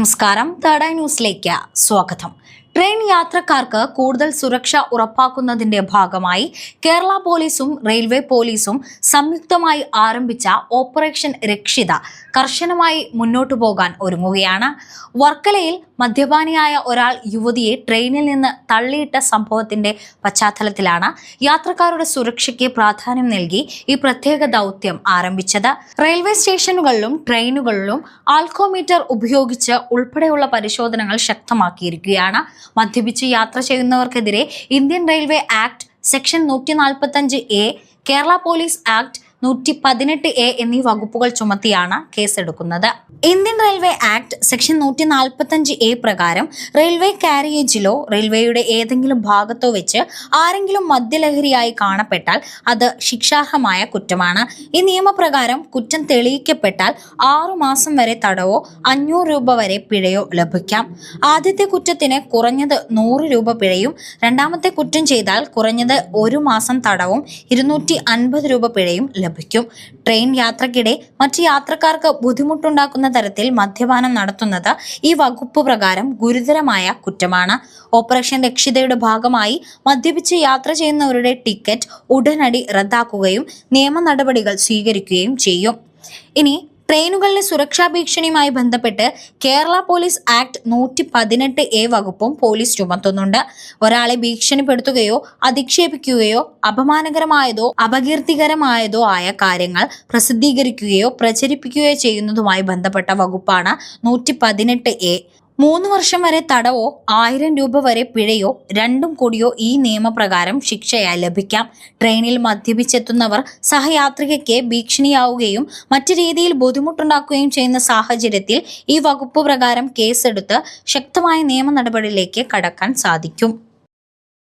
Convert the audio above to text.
നമസ്കാരം, third eye ന്യൂസിലേക്ക് സ്വാഗതം. ട്രെയിൻ യാത്രക്കാർക്ക് കൂടുതൽ സുരക്ഷ ഉറപ്പാക്കുന്നതിന്റെ ഭാഗമായി കേരള പോലീസും റെയിൽവേ പോലീസും സംയുക്തമായി ആരംഭിച്ച ഓപ്പറേഷൻ രക്ഷിത കർശനമായി മുന്നോട്ടു പോകാൻ ഒരുങ്ങുകയാണ്. വർക്കലയിൽ മദ്യപാനിയായ ഒരാൾ യുവതിയെ ട്രെയിനിൽ നിന്ന് തള്ളിയിട്ട സംഭവത്തിന്റെ പശ്ചാത്തലത്തിലാണ് യാത്രക്കാരുടെ സുരക്ഷയ്ക്ക് പ്രാധാന്യം നൽകി ഈ പ്രത്യേക ദൗത്യം ആരംഭിച്ചത്. റെയിൽവേ സ്റ്റേഷനുകളിലും ട്രെയിനുകളിലും ആൽക്കോമീറ്റർ ഉപയോഗിച്ച് ഉൾപ്പെടെയുള്ള പരിശോധനകൾ ശക്തമാക്കിയിരിക്കുകയാണ്. മദ്യപിച്ച് യാത്ര ചെയ്യുന്നവർക്കെതിരെ Indian railway act section 145A, Kerala police act 118A എന്നീ വകുപ്പുകൾ ചുമത്തിയാണ് കേസെടുക്കുന്നത്. Indian railway act section 145A പ്രകാരം റെയിൽവേ കാരിയേജിലോ റെയിൽവേയുടെ ഏതെങ്കിലും ഭാഗത്തോ വെച്ച് ആരെങ്കിലും മദ്യലഹരിയായി കാണപ്പെട്ടാൽ അത് ശിക്ഷാർഹമായ കുറ്റമാണ്. ഈ നിയമപ്രകാരം കുറ്റം തെളിയിക്കപ്പെട്ടാൽ 6 മാസം വരെ തടവോ 500 രൂപ വരെ പിഴയോ ലഭിക്കാം. ആദ്യത്തെ കുറ്റത്തിന് കുറഞ്ഞത് 100 രൂപ പിഴയും രണ്ടാമത്തെ കുറ്റം ചെയ്താൽ കുറഞ്ഞത് 1 മാസം തടവും 250 രൂപ പിഴയും ലഭിക്കും. ട്രെയിൻ യാത്രക്കിടെ മറ്റു യാത്രക്കാർക്ക് ബുദ്ധിമുട്ടുണ്ടാക്കുന്ന തരത്തിൽ മദ്യപാനം നടത്തുന്നത് ഈ വകുപ്പ് പ്രകാരം ഗുരുതരമായ കുറ്റമാണ്. ഓപ്പറേഷൻ രക്ഷിതയുടെ ഭാഗമായി മദ്യപിച്ച് യാത്ര ചെയ്യുന്നവരുടെ ടിക്കറ്റ് ഉടനടി റദ്ദാക്കുകയും നിയമ നടപടികൾ സ്വീകരിക്കുകയും ചെയ്യും. ഇനി ട്രെയിനുകളിലെ സുരക്ഷാ ഭീഷണിയുമായി ബന്ധപ്പെട്ട് കേരള പോലീസ് ആക്ട് 118A വകുപ്പും പോലീസ് ചുമത്തുന്നുണ്ട്. ഒരാളെ ഭീഷണിപ്പെടുത്തുകയോ അധിക്ഷേപിക്കുകയോ അപമാനകരമായതോ അപകീർത്തികരമായതോ ആയ കാര്യങ്ങൾ പ്രസിദ്ധീകരിക്കുകയോ പ്രചരിപ്പിക്കുകയോ ചെയ്യുന്നതുമായി ബന്ധപ്പെട്ട വകുപ്പാണ് 118A. 3 വർഷം വരെ തടവോ 1000 രൂപ വരെ പിഴയോ രണ്ടും കൂടിയോ ഈ നിയമപ്രകാരം ശിക്ഷയായി ലഭിക്കാം. ട്രെയിനിൽ മദ്യപിച്ചെത്തുന്നവർ സഹയാത്രികയ്ക്ക് ഭീഷണിയാവുകയും മറ്റു രീതിയിൽ ബുദ്ധിമുട്ടുണ്ടാക്കുകയും ചെയ്യുന്ന സാഹചര്യത്തിൽ ഈ വകുപ്പ് പ്രകാരം കേസെടുത്ത് ശക്തമായ നിയമ നടപടിയിലേക്ക് കടക്കാൻ സാധിക്കും.